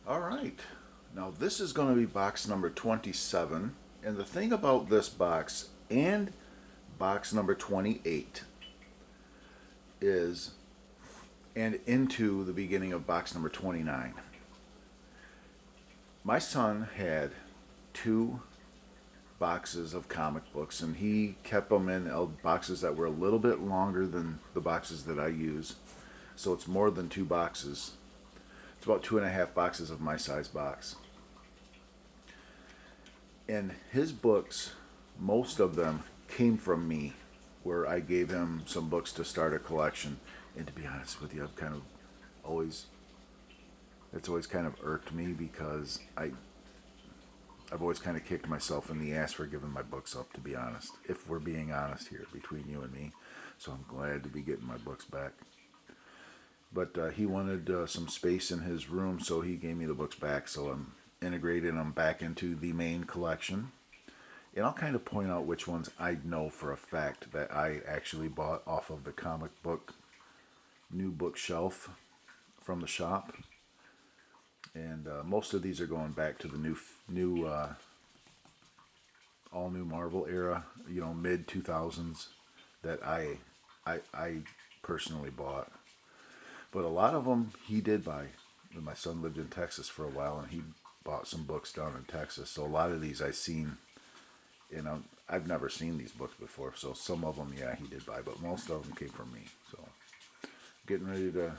All right. Now this is going to be box number 27. And the thing about this box and box number 28 is, and into the beginning of box number 29, my son had two boxes of comic books, and he kept them in boxes that were a little bit longer than the boxes that I use. So it's more than two boxes. It's about 2.5 boxes of my size box. And his books, most of them came from me, where I gave him some books to start a collection. And to be honest with you, it's always kind of irked me because I've always kind of kicked myself in the ass for giving my books up, to be honest, if we're being honest here between you and me. So I'm glad to be getting my books back. But he wanted some space in his room, so he gave me the books back. So I'm integrating them back into the main collection. And I'll kind of point out which ones I know for a fact that I actually bought off of the comic book new bookshelf from the shop. And most of these are going back to the new all new Marvel era, mid 2000s, that I personally bought. But a lot of them he did buy. My son lived in Texas for a while, and he bought some books down in Texas. So a lot of these I seen, I've never seen these books before. So some of them, yeah, he did buy, but most of them came from me. So getting ready to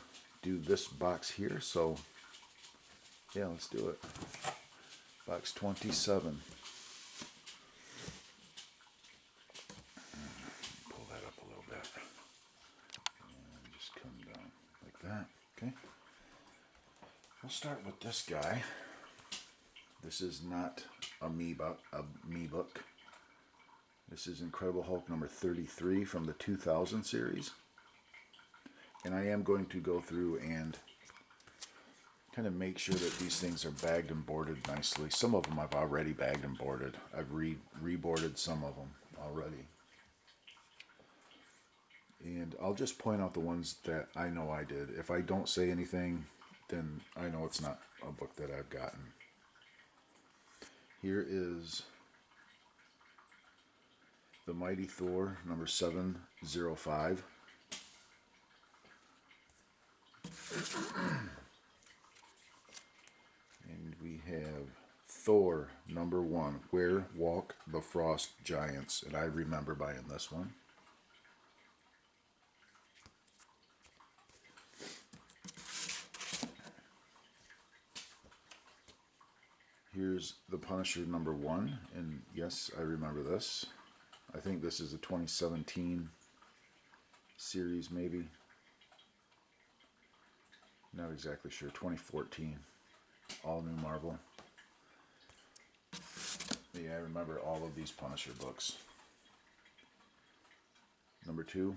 do this box here. So yeah, let's do it. Box 27. Pull that up a little bit. And just come down like that. Okay. We'll start with this guy. This is not a me book. This is Incredible Hulk number 33 from the 2000 series. And I am going to go through and kind of make sure that these things are bagged and boarded nicely. Some of them I've already bagged and boarded. I've reboarded some of them already. And I'll just point out the ones that I know I did. If I don't say anything, then I know it's not a book that I've gotten. Here is The Mighty Thor, number 705. And we have Thor, number 1, Where Walk the Frost Giants. And I remember buying this one. Here's The Punisher number 1, and yes, I remember this. I think this is a 2017 series, maybe. Not exactly sure. 2014. All new Marvel. Yeah, I remember all of these Punisher books. Number 2.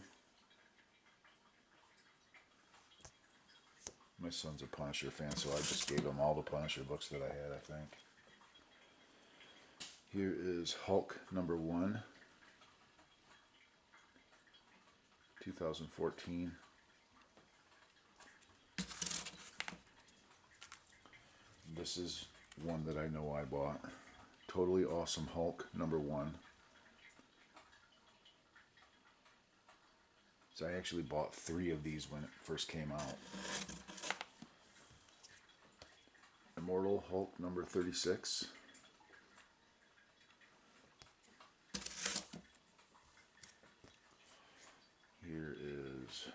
My son's a Punisher fan, so I just gave him all the Punisher books that I had, I think. Here is Hulk number 1, 2014. This is one that I know I bought. Totally Awesome Hulk number 1. So I actually bought 3 of these when it first came out. Immortal Hulk number 36. Here is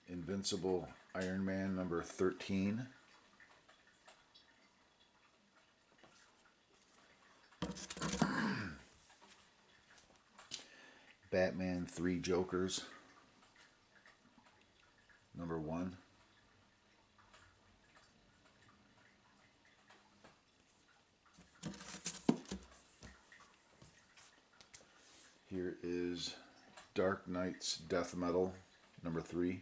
Invincible Iron Man number 13. Batman 3 Jokers number 1. Here is Dark Knight's Death Metal number 3.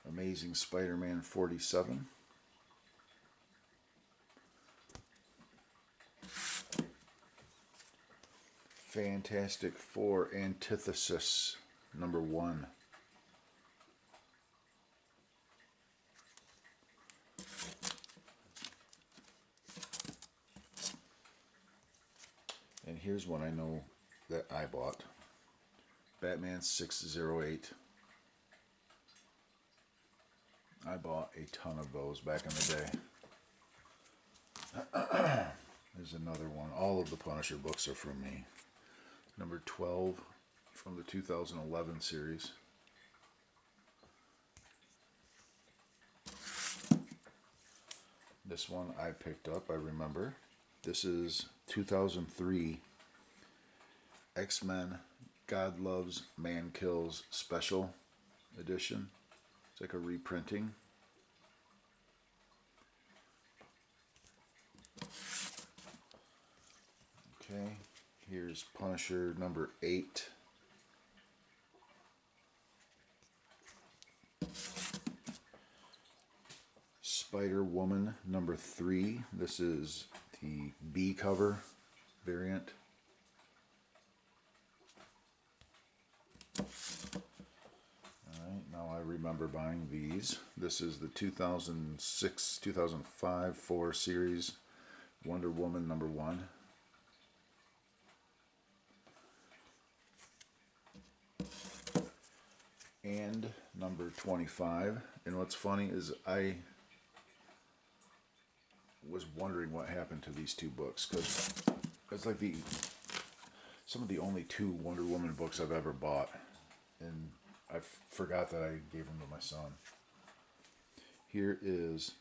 Amazing Spider-Man 47. Fantastic Four Antithesis #1. And here's one I know that I bought. Batman 608. I bought a ton of those back in the day. There's another one. All of the Punisher books are from me. Number 12 from the 2011 series. This one I picked up, I remember. This is 2003 X-Men God Loves, Man Kills Special Edition. It's like a reprinting. Okay, here's Punisher number 8. Spider-Woman number 3. This is the B cover variant. Alright, now I remember buying these. This is the 2006, 2005, 4 series Wonder Woman number 1. And number 25. And what's funny is I was wondering what happened to these two books, because it's like some of the only 2 Wonder Woman books I've ever bought, and I forgot that I gave them to my son. Here is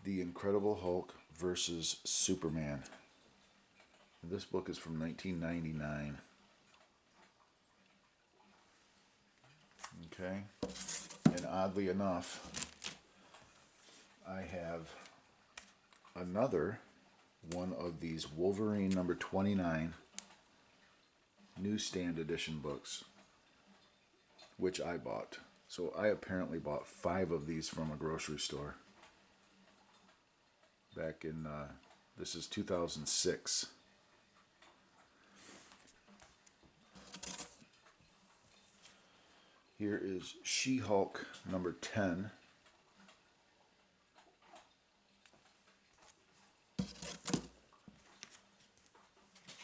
The Incredible Hulk versus Superman. This book is from 1999. Okay, and oddly enough, I have another one of these Wolverine number 29 Newsstand edition books, which I bought. So I apparently bought 5 of these from a grocery store back in, this is 2006. Here is She-Hulk number 10.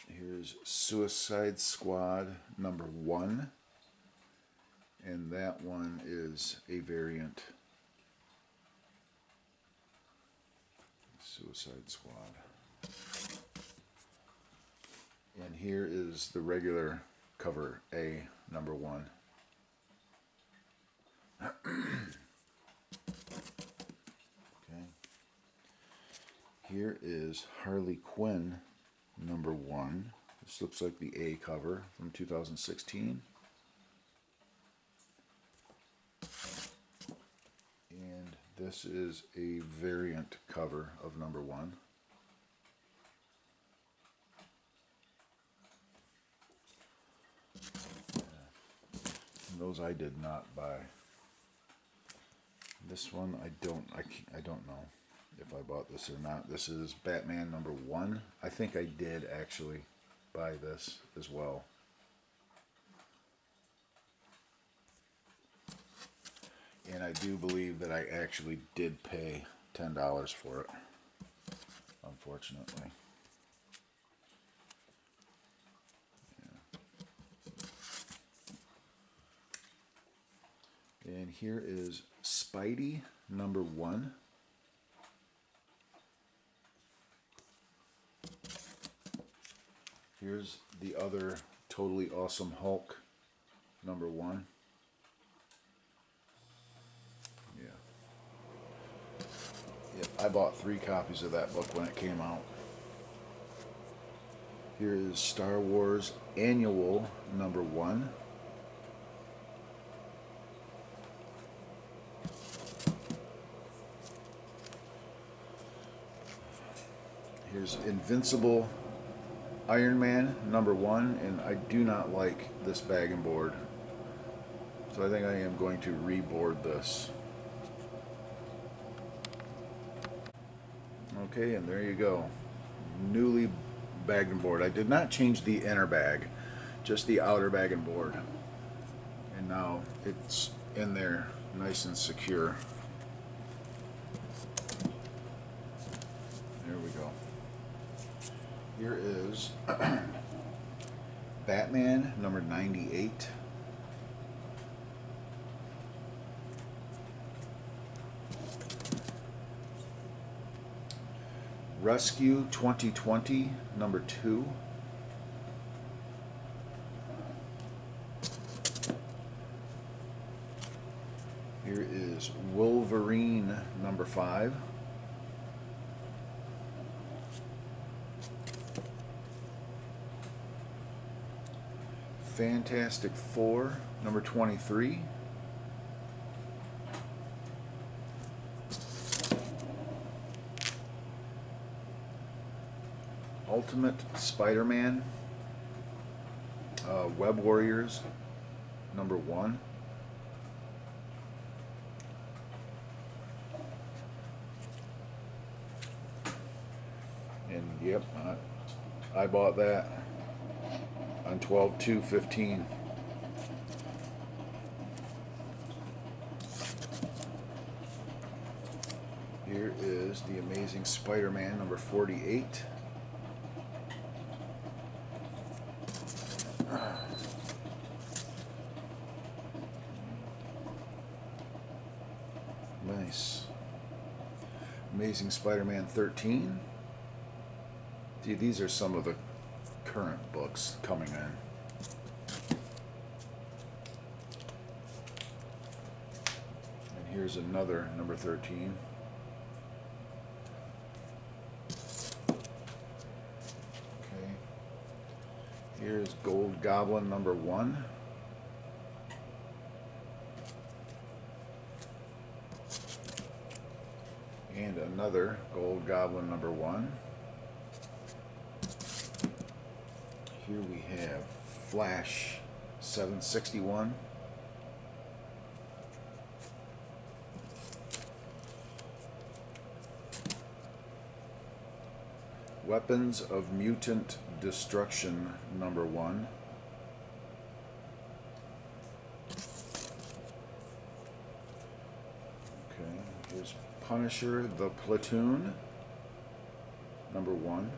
Here's Suicide Squad number 1. And that one is a variant. Suicide Squad. And here is the regular cover A number 1. Okay. Here is Harley Quinn number 1. This looks like the A cover from 2016. And this is a variant cover of number 1. Those I did not buy. This one I don't know if I bought this or not. This is Batman number 1. I think I did actually buy this as well. And I do believe that I actually did pay $10 for it, unfortunately. Yeah. And here is Spidey number 1. Here's the other Totally Awesome Hulk number 1. Yep, I bought 3 copies of that book when it came out. Here is Star Wars Annual number 1. Here's Invincible Iron Man number 1, and I do not like this bag and board. So I think I am going to reboard this. Okay, and there you go. Newly bag and board. I did not change the inner bag, just the outer bag and board. And now it's in there nice and secure. There we go. Here is Batman number 98. Rescue 2020 number 2. Here is Wolverine number 5. Fantastic Four number 23. Ultimate Spider-Man Web Warriors number 1. And yep, I bought that on 12/2/15. Here is the Amazing Spider-Man number 48. Nice. Amazing Spider-Man 13. See, these are some of the current books coming in. And here's another number 13. Okay. Here's Gold Goblin number 1. And another Gold Goblin number 1. Here we have Flash 761. Weapons of Mutant Destruction number 1. Okay, here's Punisher the Platoon number 1.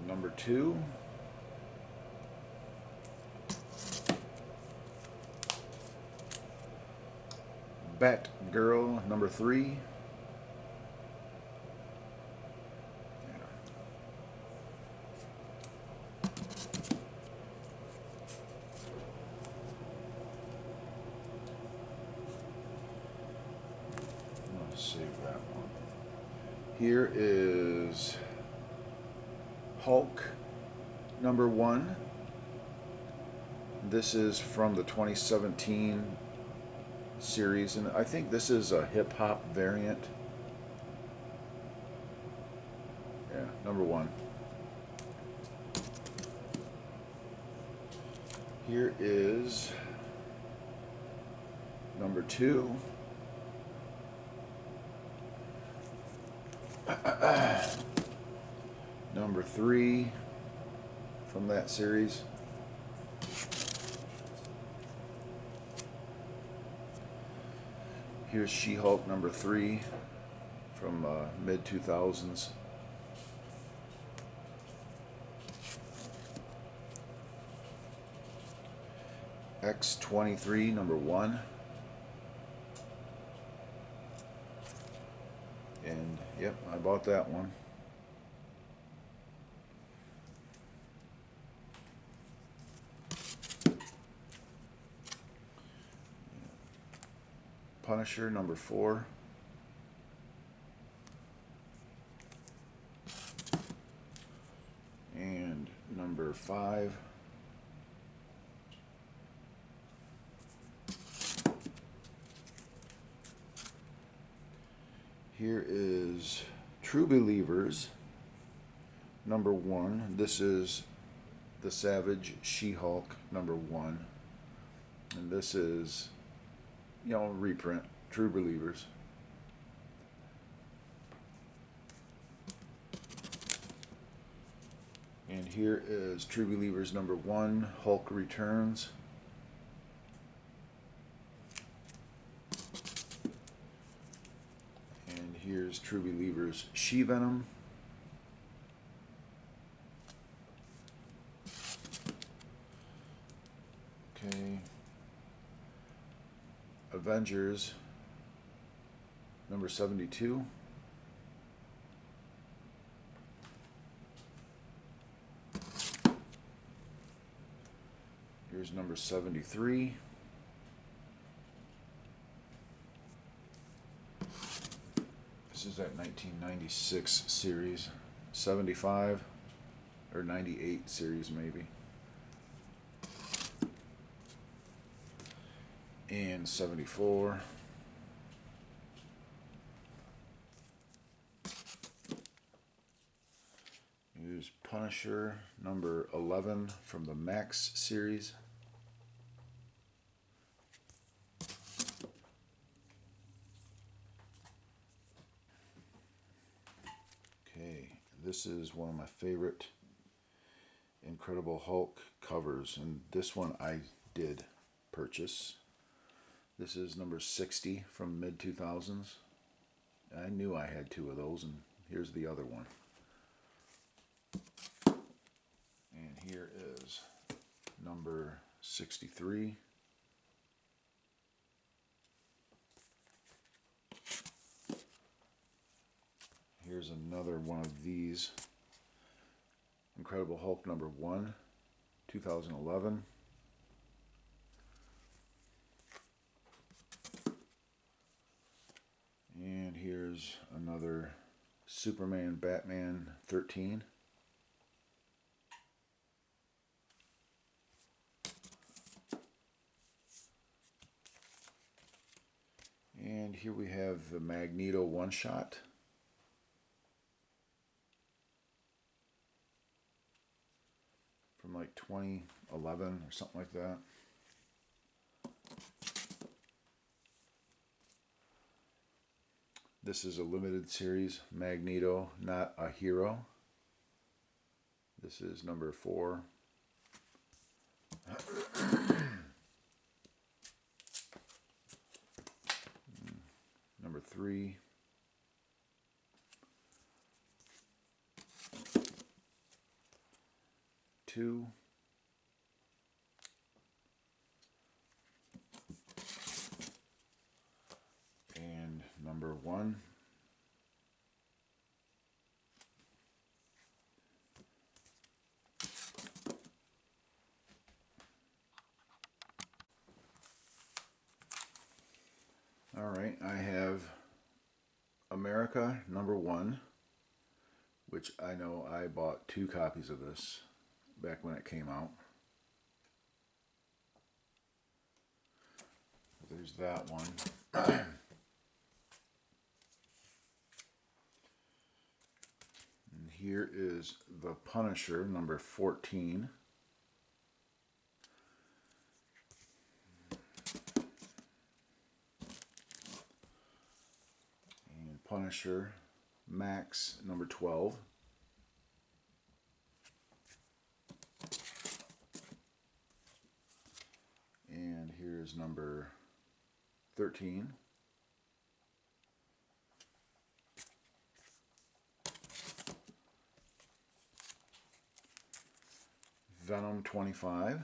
Number 2. Batgirl number 3. Let's save that one. Here is Hulk number 1. This is from the 2017 series, and I think this is a hip-hop variant. Yeah, number 1. Here is number 2. Number 3 from that series. Here's She-Hulk number 3 from mid-2000s. X-23 number 1. And yep, I bought that one. Punisher number 4. And number 5. Here is True Believers number 1. This is the Savage She-Hulk number 1. And this is, you know, reprint, True Believers. And here is True Believers number 1, Hulk Returns. And here's True Believers She-Venom. Okay. Avengers number 72. Here's number 73. This is that 1996 series. 75 or 98 series maybe. And 74. Here's Punisher number 11 from the Max series. Okay, this is one of my favorite Incredible Hulk covers, and this one I did purchase. This is number 60 from mid-2000s. I knew I had 2 of those, and here's the other one. And here is number 63. Here's another one of these. Incredible Hulk number 1, 2011. And here's another Superman Batman 13. And here we have the Magneto one-shot. From like 2011 or something like that. This is a limited series, Magneto, Not a Hero. This is number 4. Number 3. Two. And number 1. All right, I have America number 1, which I know I bought 2 copies of this back when it came out. There's that one. And here is The Punisher, number 14. And Punisher, Max, number 12. And here's number 13. Venom 25.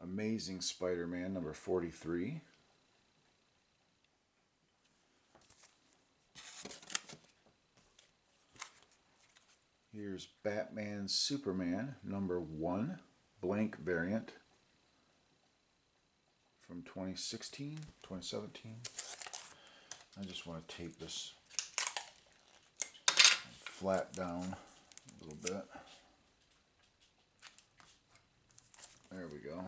Amazing Spider-Man number 43. Here's Batman Superman number 1, blank variant from 2016, 2017. I just want to tape this flat down a little bit. There we go.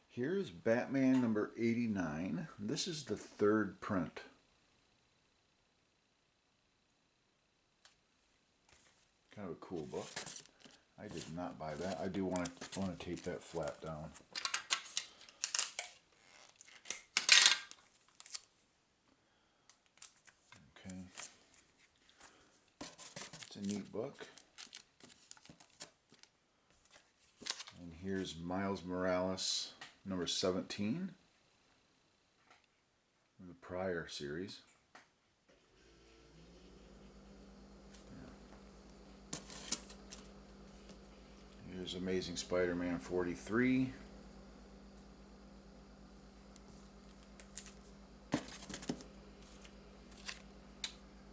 Here's Batman number 89. This is the 3rd print. Kind of a cool book. I did not buy that. I do want to tape that flat down. Okay. It's a neat book. And here's Miles Morales, number 17, in the prior series. Here's Amazing Spider-Man 43.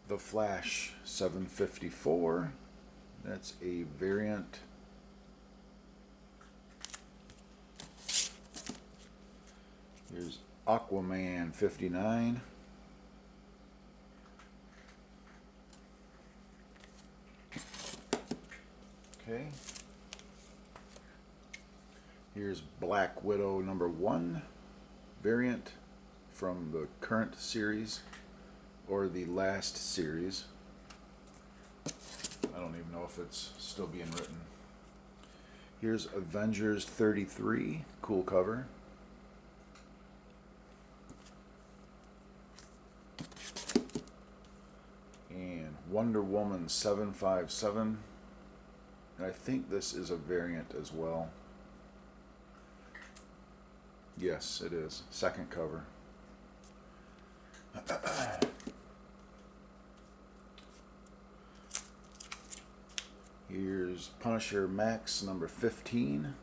The Flash 754. That's a variant. Here's Aquaman 59. Okay. Here's Black Widow number 1 variant from the current series or the last series. I don't even know if it's still being written. Here's Avengers 33, cool cover. And Wonder Woman 757. And I think this is a variant as well. Yes, it is. Second cover. Here's Punisher Max number 15.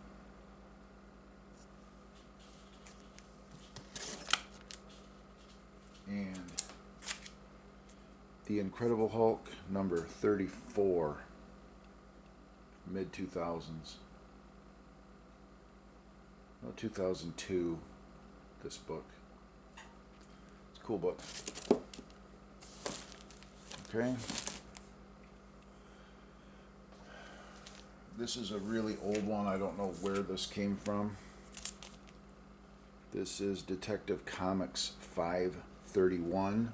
And The Incredible Hulk number 34. Mid-2000s. No, 2002, this book. It's a cool book. Okay. This is a really old one. I don't know where this came from. This is Detective Comics 531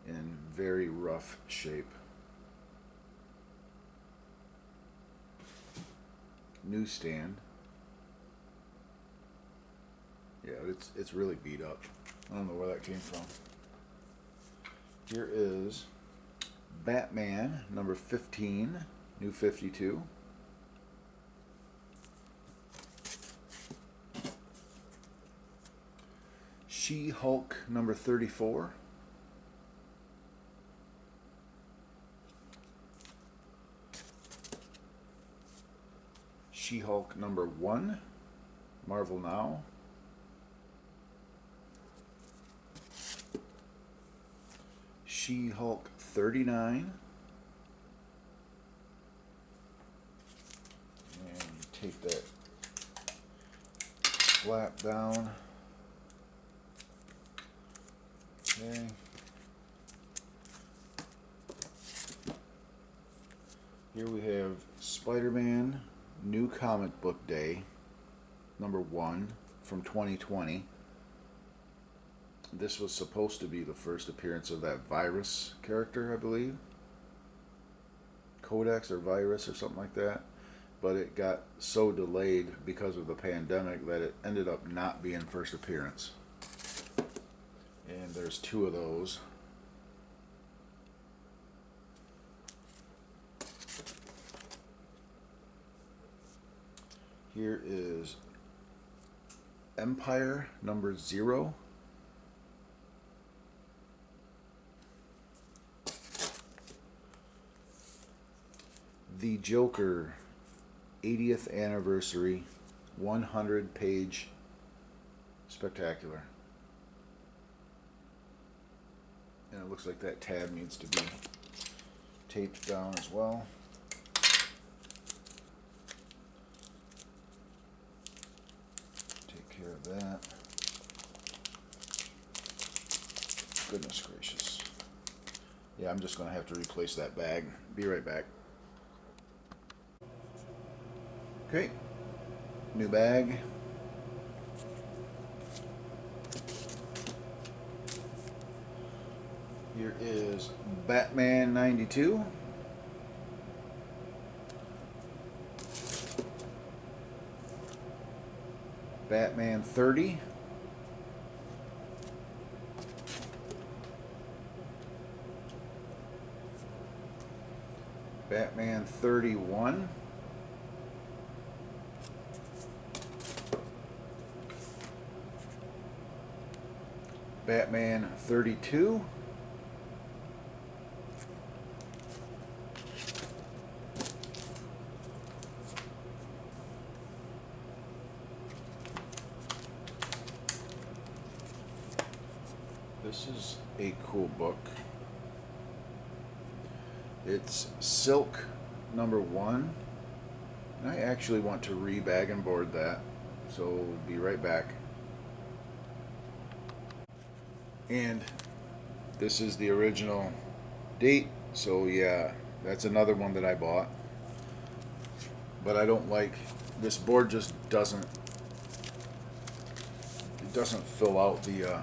in very rough shape. Newsstand. Yeah, it's really beat up. I don't know where that came from. Here is Batman number 15, New 52. She-Hulk number 34. She-Hulk number 1, Marvel Now. She-Hulk 39. And take that flap down. Okay. Here we have Spider-Man New Comic Book Day, number 1 from 2020. This was supposed to be the first appearance of that virus character, I believe. Codex or Virus or something like that. But it got so delayed because of the pandemic that it ended up not being first appearance. And there's 2 of those. Here is Empire number 0. The Joker 80th Anniversary 100-page spectacular. And it looks like that tab needs to be taped down as well. Take care of that. Goodness gracious. Yeah, I'm just going to have to replace that bag. Be right back. Okay, new bag. Here is Batman 92. Batman 30. Batman 31. Batman 32. This is a cool book. It's Silk #1. And I actually want to re-bag and board that, so we'll be right back. And this is the original date, so yeah, that's another one that I bought. But I don't like, this board just doesn't, it doesn't fill out the,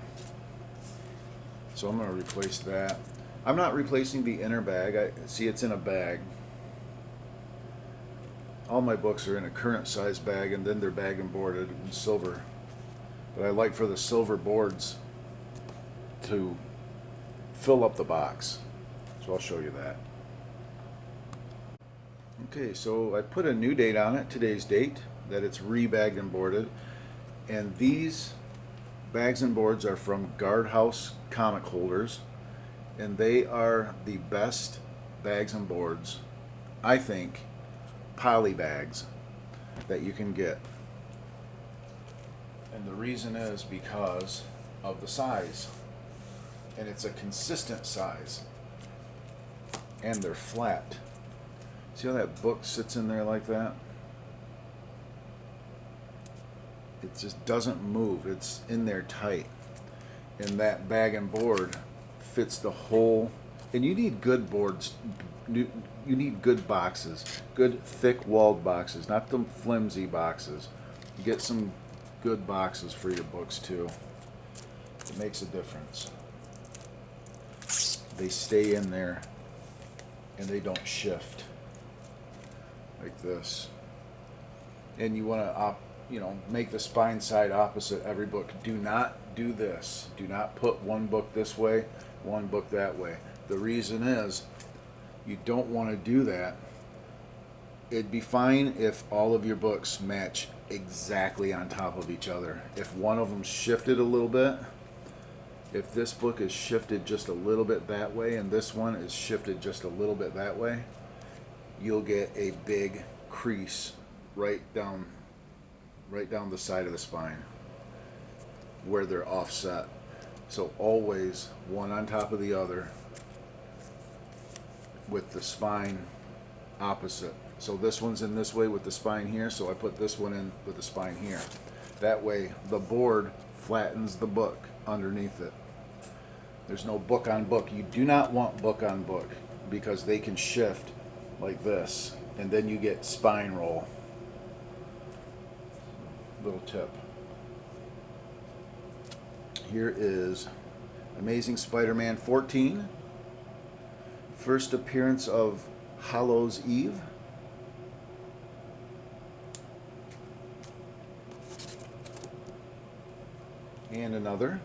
so I'm going to replace that. I'm not replacing the inner bag. I see it's in a bag. All my books are in a current size bag, and then they're bag and boarded in silver. But I like for the silver boards to fill up the box. So I'll show you that. Okay, so I put a new date on it, today's date, that it's re-bagged and boarded. And these bags and boards are from Guardhouse Comic Holders, and they are the best bags and boards, I think, poly bags that you can get. And the reason is because of the size, and it's a consistent size, and they're flat. See how that book sits in there like that? It just doesn't move. It's in there tight. And that bag and board fits the whole. And you need good boards. You need good boxes. Good thick walled boxes. Not the flimsy boxes. You get some good boxes for your books too. It makes a difference. They stay in there and they don't shift. Like this. And you want to make the spine side opposite every book. Do not do this. Do not put one book this way, one book that way. The reason is you don't want to do that. It'd be fine if all of your books match exactly on top of each other. If one of them shifted a little bit, if this book is shifted just a little bit that way and this one is shifted just a little bit that way, you'll get a big crease right down the side of the spine where they're offset. So always one on top of the other with the spine opposite. So this one's in this way with the spine here, so I put this one in with the spine here. That way the board flattens the book underneath it. There's no book on book. You do not want book on book because they can shift like this, and then you get spine roll. Little tip. Here is Amazing Spider-Man 14. First appearance of Hallows' Eve. And another.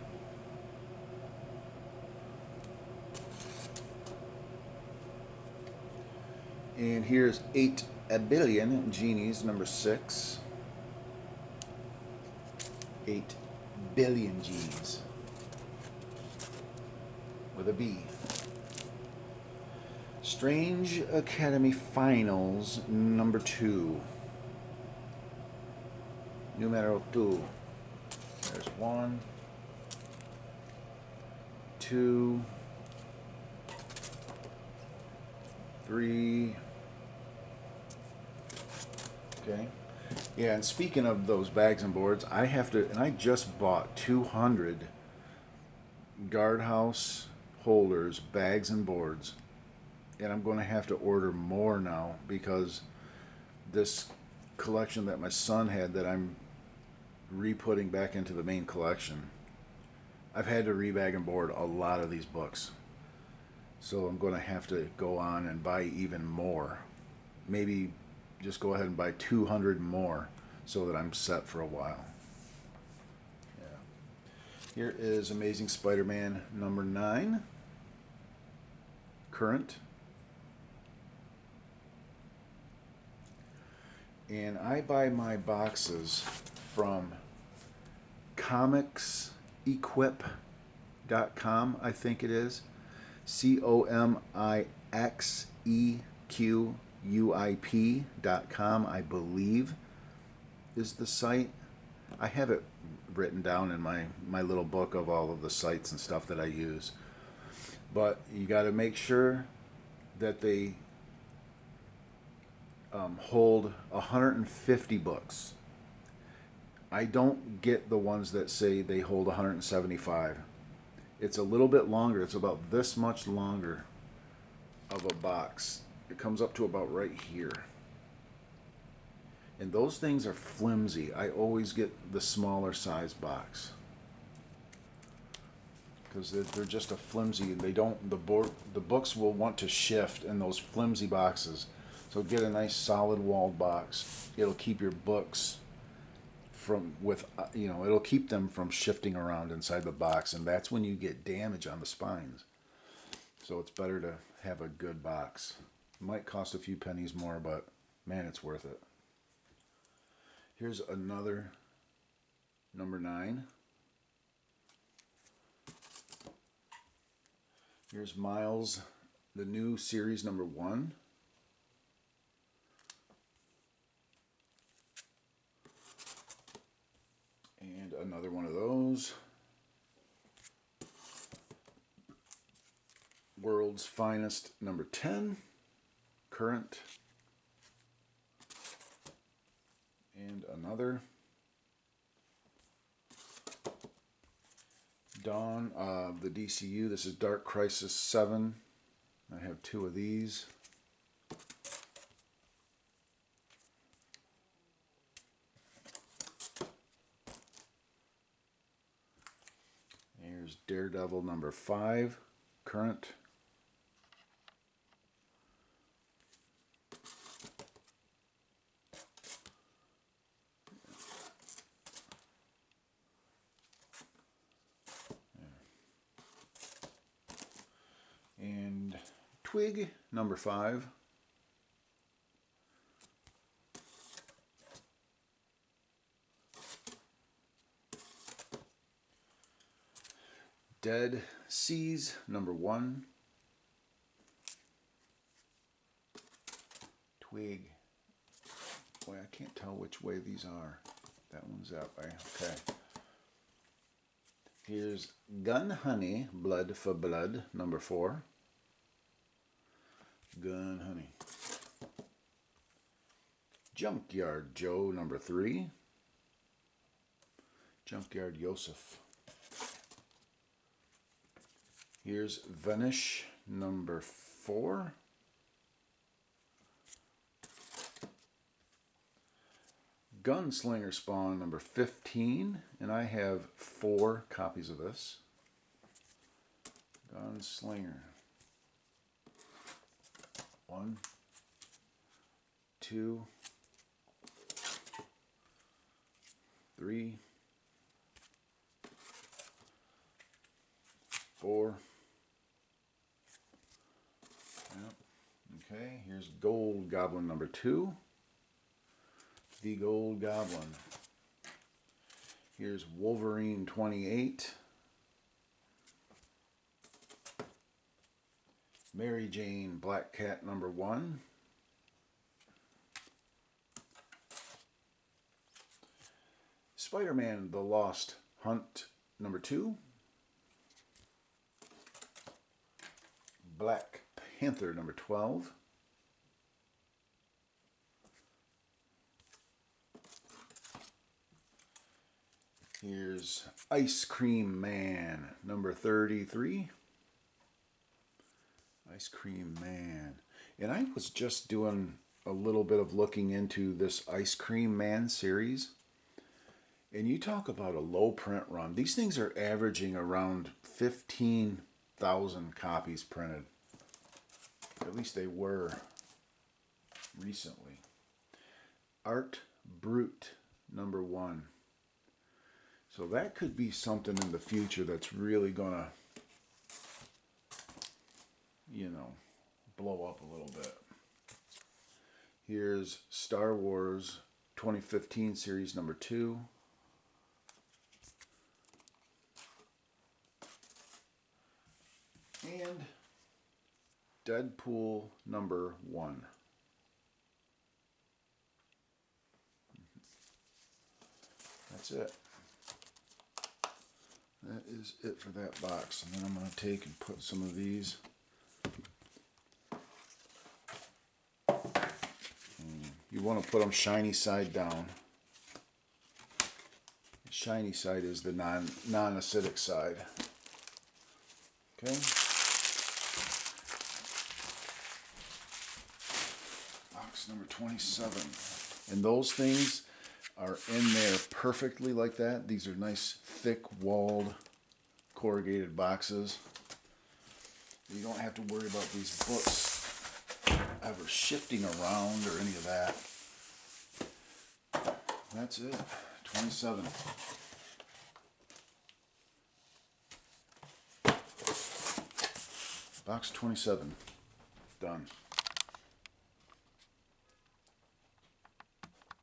And here's 8 Billion Genies, number 6. 8 billion G's with a B. Strange Academy Finals, number 2. Numero 2. There's 1, 2, 3. Okay. Yeah, and speaking of those bags and boards, I just bought 200 Guardhouse Holders bags and boards, and I'm going to have to order more now because this collection that my son had that I'm re-putting back into the main collection, I've had to re-bag and board a lot of these books. So I'm going to have to go on and buy even more. Maybe just go ahead and buy 200 more so that I'm set for a while. Yeah. Here is Amazing Spider-Man number 9. Current. And I buy my boxes from comixequip.com, I think it is. comixequip.com, I believe, is the site. I have it written down in my little book of all of the sites and stuff that I use. But you got to make sure that they hold 150 books. I don't get the ones that say they hold 175. It's a little bit longer. It's about this much longer of a box. It comes up to about right here. And those things are flimsy. I always get the smaller size box because they're just a flimsy. They don't. The books will want to shift in those flimsy boxes. So get a nice solid walled box. It'll keep your books it'll keep them from shifting around inside the box, and that's when you get damage on the spines. So it's better to have a good box. It might cost a few pennies more, but man, it's worth it. Here's another number 9. Here's Miles, the new series number 1. And another one of those. World's Finest number 10, current. And another. Dawn of the DCU. This is Dark Crisis 7. I have 2 of these. Here's Daredevil number 5, current. And Twig number 5. Dead Seas number 1. Twig. Boy, I can't tell which way these are. That one's that way. Okay. Here's Gun Honey, Blood for Blood number 4. Gun Honey. Junkyard Joe number 3. Junkyard Yosef. Here's Vanish number 4. Gunslinger Spawn number 15. And I have 4 copies of this. Gunslinger. 1, 2, 3, 4. Yep. Okay, here's Gold Goblin number 2. The Gold Goblin. Here's Wolverine 28. Mary Jane Black Cat number 1. Spider-Man The Lost Hunt number 2. Black Panther number 12. Here's Ice Cream Man number 33. Ice Cream Man. And I was just doing a little bit of looking into this Ice Cream Man series. And you talk about a low print run. These things are averaging around 15,000 copies printed. At least they were recently. Art Brute number 1. So that could be something in the future that's really gonna, blow up a little bit. Here's Star Wars 2015 series number 2. And Deadpool number 1. That's it. That is it for that box. And then I'm going to take and put some of these. You want to put them shiny side down. The shiny side is the non-acidic side. Okay. Box number 27. And those things are in there perfectly like that. These are nice, thick-walled, corrugated boxes. You don't have to worry about these books ever shifting around or any of that. That's it. 27. Box 27. Done.